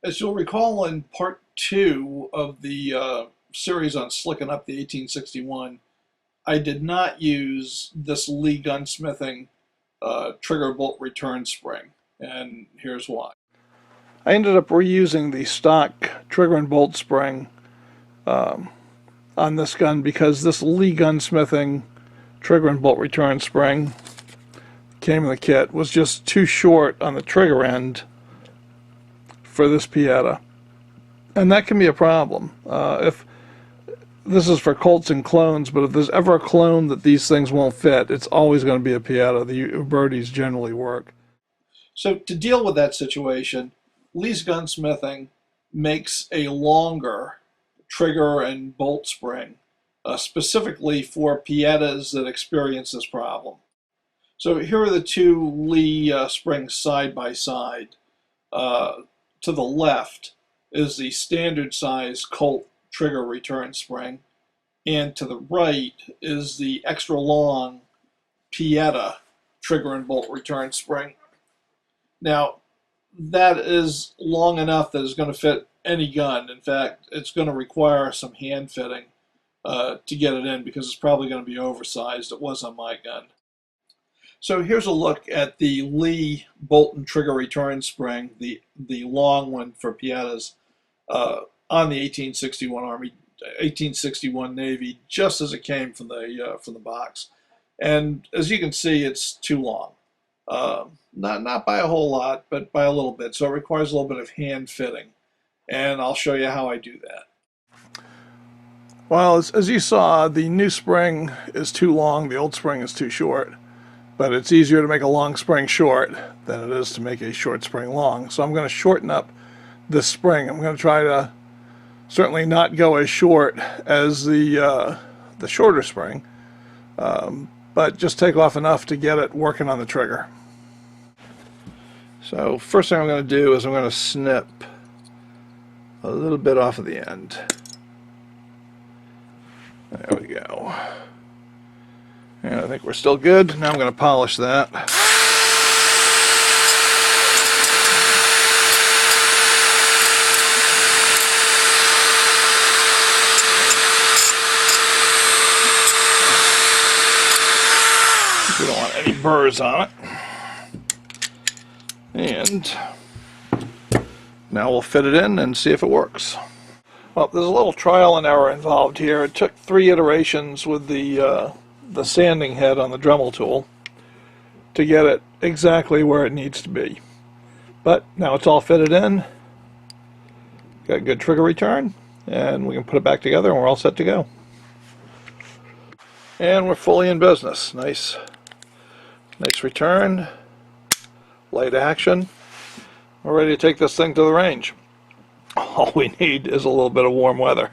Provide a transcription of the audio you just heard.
As you'll recall in part 2 of the series on slicking up the 1861, I did not use this Lee Gunsmithing trigger bolt return spring, and here's why. I ended up reusing the stock trigger and bolt spring on this gun because this Lee Gunsmithing trigger and bolt return spring came in the kit was just too short on the trigger end for this Pietta, and that can be a problem. If this is for Colts and clones, but if there's ever a clone that these things won't fit, it's always going to be a Pietta. The Ubertis generally work. So to deal with that situation, Lee's Gunsmithing makes a longer trigger and bolt spring specifically for Piettas that experience this problem. So here are the two Lee springs side by side. To the left is the standard size Colt trigger return spring, and to the right is the extra long Pietta trigger and bolt return spring. Now, that is long enough that it's going to fit any gun. In fact, it's going to require some hand fitting to get it in because it's probably going to be oversized. It was on my gun. So here's a look at the Lee bolt and trigger return spring, the long one for Piettas, on the 1861 Navy, just as it came from the box. And as you can see, it's too long. Not by a whole lot, but by a little bit. So it requires a little bit of hand fitting, and I'll show you how I do that. Well, as you saw, the new spring is too long, the old spring is too short. But it's easier to make a long spring short than it is to make a short spring long. So I'm going to shorten up this spring. I'm going to try to certainly not go as short as the shorter spring, but just take off enough to get it working on the trigger. So first thing I'm going to do is I'm going to snip a little bit off of the end. There we go. And I think we're still good. Now I'm going to polish that. We don't want any burrs on it. And now we'll fit it in and see if it works. Well, there's a little trial and error involved here. It took 3 iterations with the sanding head on the Dremel tool to get it exactly where it needs to be. But now it's all fitted in, got a good trigger return, and we can put it back together and we're all set to go. And we're fully in business. Nice return, light action. We're ready to take this thing to the range. All we need is a little bit of warm weather.